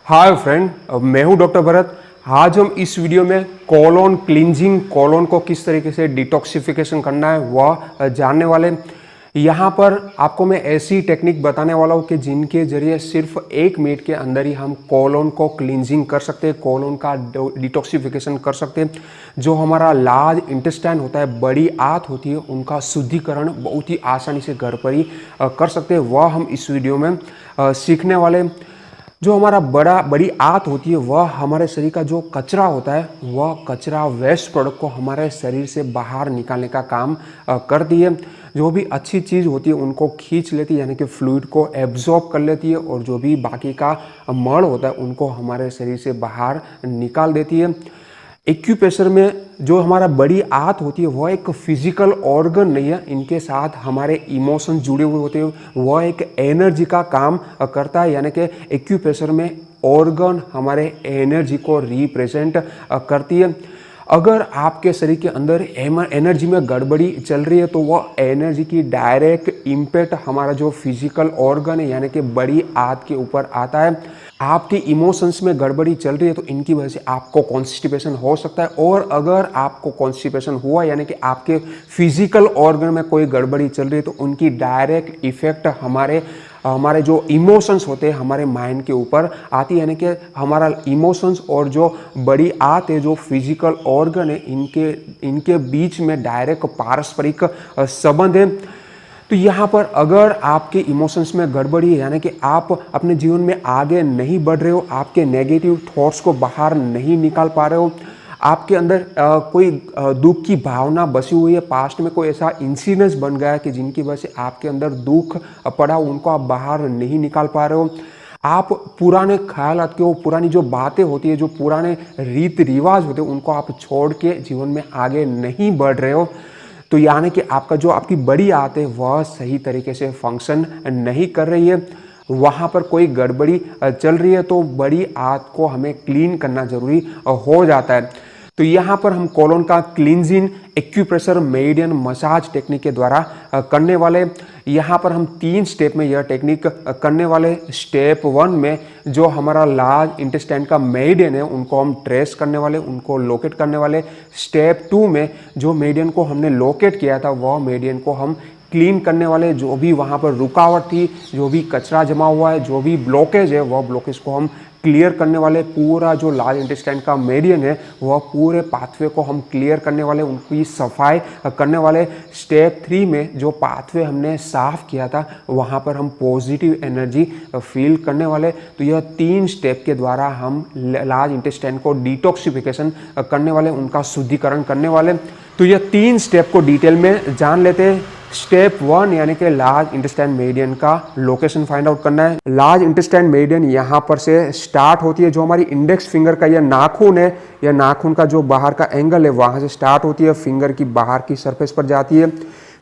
Hi friend, मैं हूं doctor Bharat. आज हम इस वीडियो में कोलोन क्लींजिंग, कोलोन को किस तरीके से डिटॉक्सिफिकेशन करना है वह जानने वाले। यहाँ पर आपको मैं ऐसी टेक्निक बताने वाला हूँ कि जिनके जरिए सिर्फ 1 मिनट के अंदर ही हम कोलोन को क्लींजिंग कर सकते हैं, कोलोन का डिटॉक्सिफिकेशन कर सकते हैं। जो हमारा लार्ज इंटेस्टाइन होता है, बड़ी आंत होती है, उनका शुद्धिकरण बहुत ही आसानी से घर पर ही कर सकते हैं। वह हम इस वीडियो में सीखने वाले। जो हमारा बड़ी आंत होती है वह हमारे शरीर का जो कचरा होता है, वह कचरा वेस्ट प्रोडक्ट को हमारे शरीर से बाहर निकालने का काम करती है। जो भी अच्छी चीज़ होती है उनको खींच लेती है, यानी कि फ्लूइड को एब्जॉर्ब कर लेती है, और जो भी बाकी का मल होता है उनको हमारे शरीर से बाहर निकाल देती है। एक्यूप्रेशर में जो हमारा बड़ी आंत होती है वह एक फिजिकल ऑर्गन नहीं है, इनके साथ हमारे इमोशन जुड़े हुए होते हैं। वह एक एनर्जी का काम करता है, यानी कि एक्यूप्रेशर में ऑर्गन हमारे एनर्जी को रिप्रेजेंट करती है। अगर आपके शरीर के अंदर एनर्जी में गड़बड़ी चल रही है तो वह एनर्जी की डायरेक्ट इम्पैक्ट हमारा जो फिजिकल ऑर्गन है, यानी कि बड़ी आंत के ऊपर आता है। आपके इमोशंस में गड़बड़ी चल रही है तो इनकी वजह से आपको कॉन्स्टिपेशन हो सकता है, और अगर आपको कॉन्स्टिपेशन हुआ यानी कि आपके फिजिकल ऑर्गन में कोई गड़बड़ी चल रही है तो उनकी डायरेक्ट इफेक्ट हमारे जो इमोशंस होते हैं हमारे माइंड के ऊपर आती है। यानी कि हमारा इमोशंस और जो बड़ी आंत है, जो फिजिकल ऑर्गन है, इनके बीच में डायरेक्ट पारस्परिक संबंध है। तो यहाँ पर अगर आपके इमोशंस में गड़बड़ी है, यानी कि आप अपने जीवन में आगे नहीं बढ़ रहे हो, आपके नेगेटिव थॉट्स को बाहर नहीं निकाल पा रहे हो, आपके अंदर कोई दुख की भावना बसी हुई है, पास्ट में कोई ऐसा इंसिडेंस बन गया है कि जिनकी वजह से आपके अंदर दुख पड़ा, उनको आप बाहर नहीं निकाल पा रहे हो, आप पुराने ख्यालात के, वो पुरानी जो बातें होती है, जो पुराने रीति रिवाज होते हैं, उनको आप छोड़ के जीवन में आगे नहीं बढ़ रहे हो, तो यानी कि आपकी बड़ी आंत है वह सही तरीके से फंक्शन नहीं कर रही है, वहाँ पर कोई गड़बड़ी चल रही है। तो बड़ी आंत को हमें क्लीन करना जरूरी हो जाता है। तो यहाँ पर हम कोलोन का cleansing acupressure meridian massage technique के द्वारा करने वाले। यहाँ पर हम 3 स्टेप में यह टेक्निक करने वाले। स्टेप 1 में जो हमारा लार्ज इंटेस्टाइन का मेरिडियन है उनको हम ट्रेस करने वाले, उनको लोकेट करने वाले। स्टेप 2 में जो मेरिडियन को हमने लोकेट किया था वह मेरिडियन को हम क्लीन करने वाले। जो भी वहाँ पर रुकावट थी, जो भी कचरा जमा हुआ है, जो भी ब्लॉकेज है, वह ब्लॉकेज को हम क्लियर करने वाले। पूरा जो लार्ज इंटेस्टाइन का मेरिडियन है वह पूरे पाथवे को हम क्लियर करने वाले, उनकी सफाई करने वाले। स्टेप 3 में जो पाथवे हमने साफ किया था वहाँ पर हम पॉजिटिव एनर्जी फील करने वाले। तो यह 3 स्टेप के द्वारा हम लार्ज इंटेस्टाइन को डिटॉक्सिफिकेशन करने वाले, उनका शुद्धिकरण करने वाले। तो यह 3 स्टेप को डिटेल में जान लेते हैं। स्टेप 1 यानी कि लार्ज इंटेस्टाइन मेरिडियन का लोकेशन फाइंड आउट करना है। लार्ज इंटेस्टाइन मेरिडियन यहाँ पर से स्टार्ट होती है। जो हमारी इंडेक्स फिंगर का यह नाखून है, यह नाखून का जो बाहर का एंगल है वहाँ से स्टार्ट होती है, फिंगर की बाहर की सरफेस पर जाती है।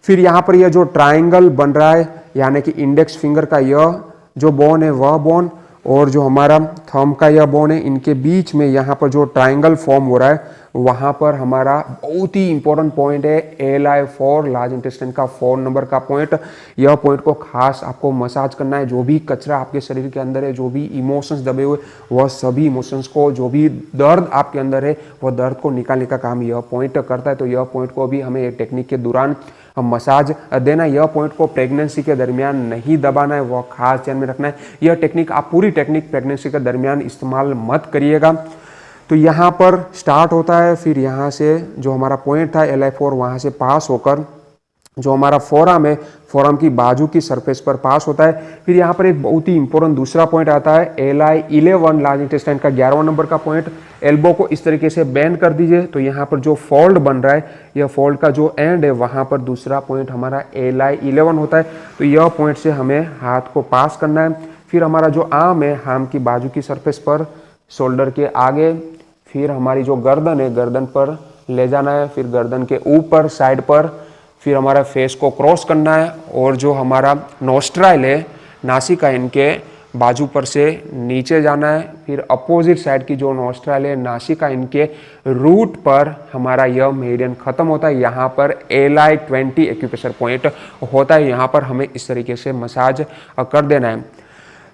फिर यहाँ पर यह जो ट्राइंगल बन रहा है, यानी कि इंडेक्स फिंगर का यह जो बोन है वह बोन, और जो हमारा थंब का यह बोन है, इनके बीच में यहाँ पर जो ट्राइंगल फॉर्म हो रहा है वहाँ पर हमारा बहुत ही इंपॉर्टेंट पॉइंट है LI4, लार्ज इंटेस्टाइन का 4 नंबर का पॉइंट। यह पॉइंट को खास आपको मसाज करना है। जो भी कचरा आपके शरीर के अंदर है, जो भी इमोशंस दबे हुए, वह सभी इमोशंस को, जो भी दर्द आपके अंदर है, वह दर्द को निकालने का काम यह पॉइंट करता है। तो यह पॉइंट को भी हमें टेक्निक के दौरान मसाज देना। यह पॉइंट को प्रेगनेंसी के दरमियान नहीं दबाना है, वह खास ध्यान में रखना है। यह टेक्निक आप पूरी टेक्निक प्रेगनेंसी के दरमियान इस्तेमाल मत करिएगा। तो यहाँ पर स्टार्ट होता है, फिर यहाँ से जो हमारा पॉइंट था LI4 वहाँ से पास होकर जो हमारा फोरम है, फोरम की बाजू की सरफेस पर पास होता है। फिर यहाँ पर एक बहुत ही इंपॉर्टेंट दूसरा पॉइंट आता है LI11, लार्ज इंटेस्टाइन का 11वां नंबर का पॉइंट। एल्बो को इस तरीके से बेंड कर दीजिए, तो यहाँ पर जो फोल्ड बन रहा है, यह फोल्ड का जो एंड है वहाँ पर दूसरा पॉइंट हमारा LI11 होता है। तो यह पॉइंट से हमें हाथ को पास करना है। फिर हमारा जो आर्म है, आर्म की बाजू की सरफेस पर, शोल्डर के आगे, फिर हमारी जो गर्दन है, गर्दन पर ले जाना है, फिर गर्दन के ऊपर साइड पर, फिर हमारा फेस को क्रॉस करना है, और जो हमारा नोस्ट्राइल है, नासिका, इनके बाजू पर से नीचे जाना है। फिर अपोजिट साइड की जो नोस्ट्राइल है, नासिका, इनके रूट पर हमारा यह मेरिडियन खत्म होता है। यहाँ पर LI20 एक्यूप्रेशर पॉइंट होता है। यहाँ पर हमें इस तरीके से मसाज कर देना है।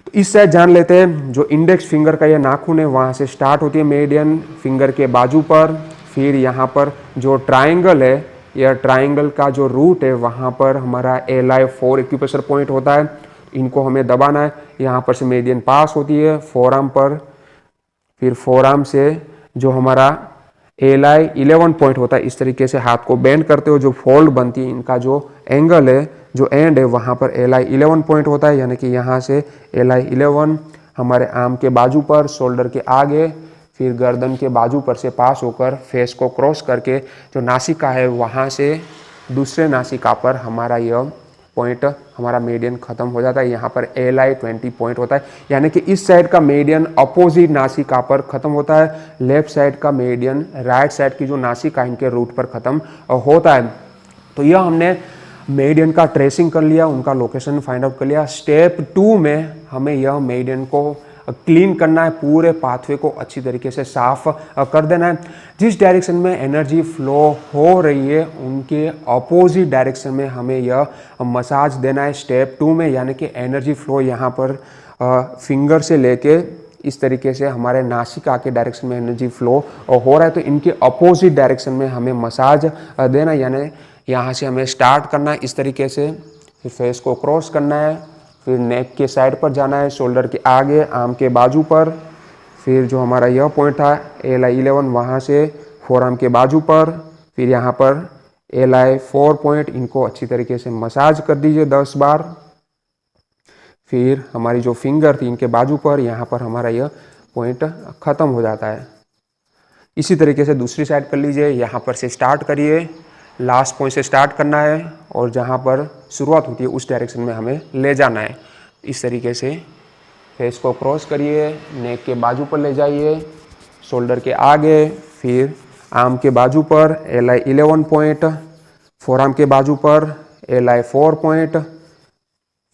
तो इस साइड जान लेते हैं, जो इंडेक्स फिंगर का ये नाखून है वहाँ से स्टार्ट होती है मेरिडियन फिंगर के बाजू पर, फिर यहाँ पर जो ट्राइंगल है, यह ट्राइंगल का जो रूट है वहाँ पर हमारा LI4 एक्यूप्रेशर पॉइंट होता है, इनको हमें दबाना है। यहाँ पर से मेरिडियन पास होती है फोरआर्म पर, फिर फोरआर्म से जो हमारा LI11 पॉइंट होता है, इस तरीके से हाथ को बेंड करते हो जो फोल्ड बनती है, इनका जो एंगल है, जो एंड है वहाँ पर LI11 पॉइंट होता है, यानी कि यहाँ से LI11 हमारे आर्म के बाजू पर, शोल्डर के आगे, फिर गर्दन के बाजू पर से पास होकर फेस को क्रॉस करके जो नासिका है वहाँ से दूसरे नासिका पर हमारा यह पॉइंट, हमारा मेरिडियन खत्म हो जाता है। यहाँ पर LI20 पॉइंट होता है, यानी कि इस साइड का मेरिडियन अपोजिट नासिका पर खत्म होता है, लेफ्ट साइड का मेरिडियन राइट साइड की जो नासिका इनके रूट पर खत्म होता है। तो यह हमने मेरिडियन का ट्रेसिंग कर लिया, उनका लोकेशन फाइंड आउट कर लिया। स्टेप 2 में हमें यह मेरिडियन को क्लीन करना है, पूरे पाथवे को अच्छी तरीके से साफ कर देना है। जिस डायरेक्शन में एनर्जी फ्लो हो रही है उनके अपोजिट डायरेक्शन में हमें यह मसाज देना है स्टेप 2 में, यानी कि एनर्जी फ्लो यहाँ पर फिंगर से लेके इस तरीके से हमारे नासिका के डायरेक्शन में एनर्जी फ्लो हो रहा है, तो इनके अपोजिट डायरेक्शन में हमें मसाज देना है, यानी यहाँ से हमें स्टार्ट करना है इस तरीके से, फिर फेस को क्रॉस करना है, फिर नेक के साइड पर जाना है, शोल्डर के आगे, आर्म के बाजू पर, फिर जो हमारा यह पॉइंट था LI11 वहाँ से फोरआर्म के बाजू पर, फिर यहाँ पर LI4 पॉइंट, इनको अच्छी तरीके से मसाज कर दीजिए 10 बार। फिर हमारी जो फिंगर थी इनके बाजू पर, यहाँ पर हमारा यह पॉइंट ख़त्म हो जाता है। इसी तरीके से दूसरी साइड कर लीजिए, यहाँ पर से स्टार्ट करिए, लास्ट पॉइंट से स्टार्ट करना है और जहाँ पर शुरुआत होती है उस डायरेक्शन में हमें ले जाना है। इस तरीके से फेस को क्रॉस करिए, नेक के बाजू पर ले जाइए, शोल्डर के आगे, फिर आर्म के बाजू पर LI11 पॉइंट, फोरआर्म के बाजू पर LI4 पॉइंट,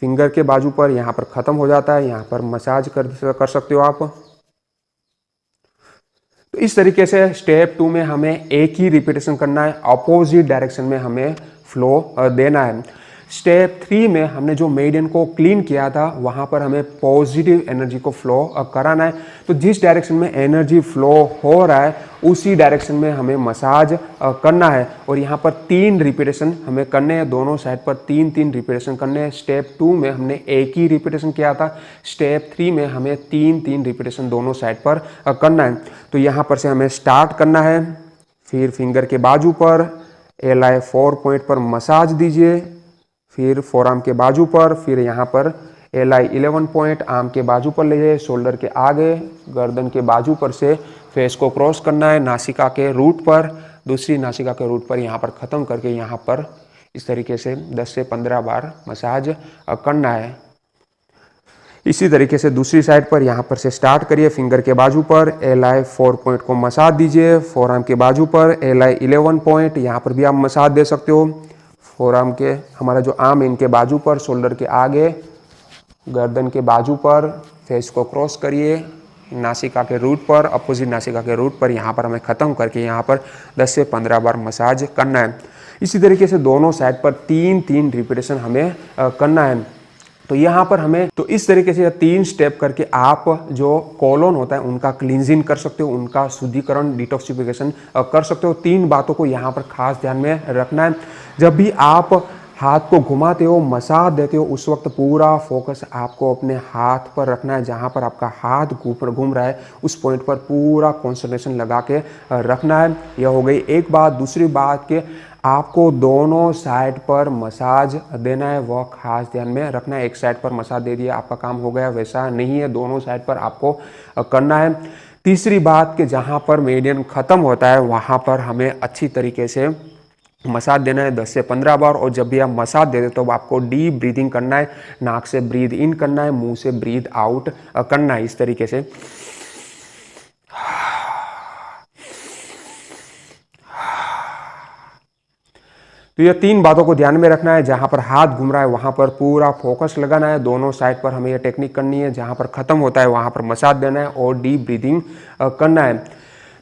फिंगर के बाजू पर यहाँ पर ख़त्म हो जाता है, यहाँ पर मसाज कर सकते हो आप। तो इस तरीके से स्टेप 2 में हमें एक ही रिपीटेशन करना है, अपोजिट डायरेक्शन में हमें फ्लो देना है। स्टेप 3 में हमने जो मेरिडियन को क्लीन किया था वहाँ पर हमें पॉजिटिव एनर्जी को फ्लो कराना है। तो जिस डायरेक्शन में एनर्जी फ्लो हो रहा है उसी डायरेक्शन में हमें मसाज करना है, और यहाँ पर 3 रिपीटेशन हमें करने हैं, दोनों साइड पर 3-3 रिपीटेशन करने हैं। स्टेप 2 में हमने एक ही रिपीटेशन किया था, स्टेप 3 में हमें 3-3 रिपीटेशन दोनों साइड पर करना है। तो यहाँ पर से हमें स्टार्ट करना है, फिर फिंगर के बाजू पर LI4 पॉइंट पर मसाज दीजिए, फिर फोरआर्म के बाजू पर, फिर यहाँ पर LI11 पॉइंट आर्म के बाजू पर ले जाइए, शोल्डर के आगे, गर्दन के बाजू पर से फेस को क्रॉस करना है, नासिका के रूट पर, दूसरी नासिका के रूट पर यहाँ पर ख़त्म करके यहाँ पर इस तरीके से 10 से 15 बार मसाज करना है। इसी तरीके से दूसरी साइड पर यहाँ पर से स्टार्ट करिए, फिंगर के बाजू पर LI4 पॉइंट को मसाज दीजिए, फोरआर्म के बाजू पर LI11 पॉइंट, यहाँ पर भी आप मसाज दे सकते हो। फोरआर्म के हमारा जो आर्म इनके बाजू पर, शोल्डर के आगे, गर्दन के बाजू पर, फेस को क्रॉस करिए, नासिका के रूट पर, अपोजिट नासिका के रूट पर, यहाँ पर हमें ख़त्म करके यहाँ पर 10 से 15 बार मसाज करना है। इसी तरीके से दोनों साइड पर 3-3 रिपीटेशन हमें करना है। तो यहाँ पर हमें तो इस तरीके से 3 स्टेप करके आप जो कॉलोन होता है उनका क्लींजिंग कर सकते हो, उनका शुद्धिकरण डिटॉक्सिफिकेशन कर सकते हो। 3 बातों को यहाँ पर खास ध्यान में रखना है। जब भी आप हाथ को घुमाते हो, मसाज देते हो, उस वक्त पूरा फोकस आपको अपने हाथ पर रखना है। जहाँ पर आपका हाथ घूम रहा है उस पॉइंट पर पूरा कंसंट्रेशन लगा के रखना है। यह हो गई एक बात। दूसरी बात कि आपको दोनों साइड पर मसाज देना है, वह खास ध्यान में रखना है। एक साइड पर मसाज दे दिया आपका काम हो गया, वैसा नहीं है, दोनों साइड पर आपको करना है। तीसरी बात कि जहाँ पर मेरिडियन ख़त्म होता है वहाँ पर हमें अच्छी तरीके से मसाज देना है 10 से 15 बार। और जब भी आप मसाज देते हो तो आपको डीप ब्रीदिंग करना है, नाक से ब्रीद इन करना है, मुंह से ब्रीद आउट करना है, इस तरीके से। तो ये 3 बातों को ध्यान में रखना है। जहाँ पर हाथ घूम रहा है वहाँ पर पूरा फोकस लगाना है, दोनों साइड पर हमें यह टेक्निक करनी है। जहाँ पर ख़त्म होता है वहाँ पर मसाज देना है और डीप ब्रीदिंग करना है।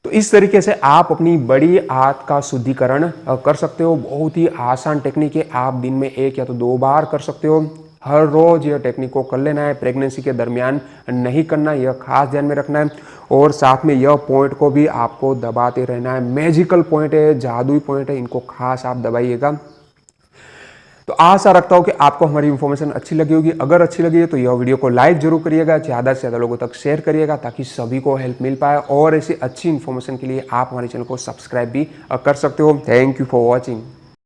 तो इस तरीके से आप अपनी बड़ी आंत का शुद्धिकरण कर सकते हो। बहुत ही आसान टेक्निक है, आप दिन में 1 या तो 2 बार कर सकते हो। हर रोज़ यह टेक्निक को कर लेना है, प्रेगनेंसी के दरमियान नहीं करना, यह खास ध्यान में रखना है। और साथ में यह पॉइंट को भी आपको दबाते रहना है, मैजिकल पॉइंट है, जादुई पॉइंट है, इनको खास आप दबाइएगा। तो आशा रखता हूँ कि आपको हमारी इन्फॉर्मेशन अच्छी लगी होगी। अगर अच्छी लगी है तो यह वीडियो को लाइक जरूर करिएगा, ज़्यादा से ज़्यादा लोगों तक शेयर करिएगा ताकि सभी को हेल्प मिल पाए। और ऐसी अच्छी इन्फॉर्मेशन के लिए आप हमारे चैनल को सब्सक्राइब भी कर सकते हो। Thank you for watching.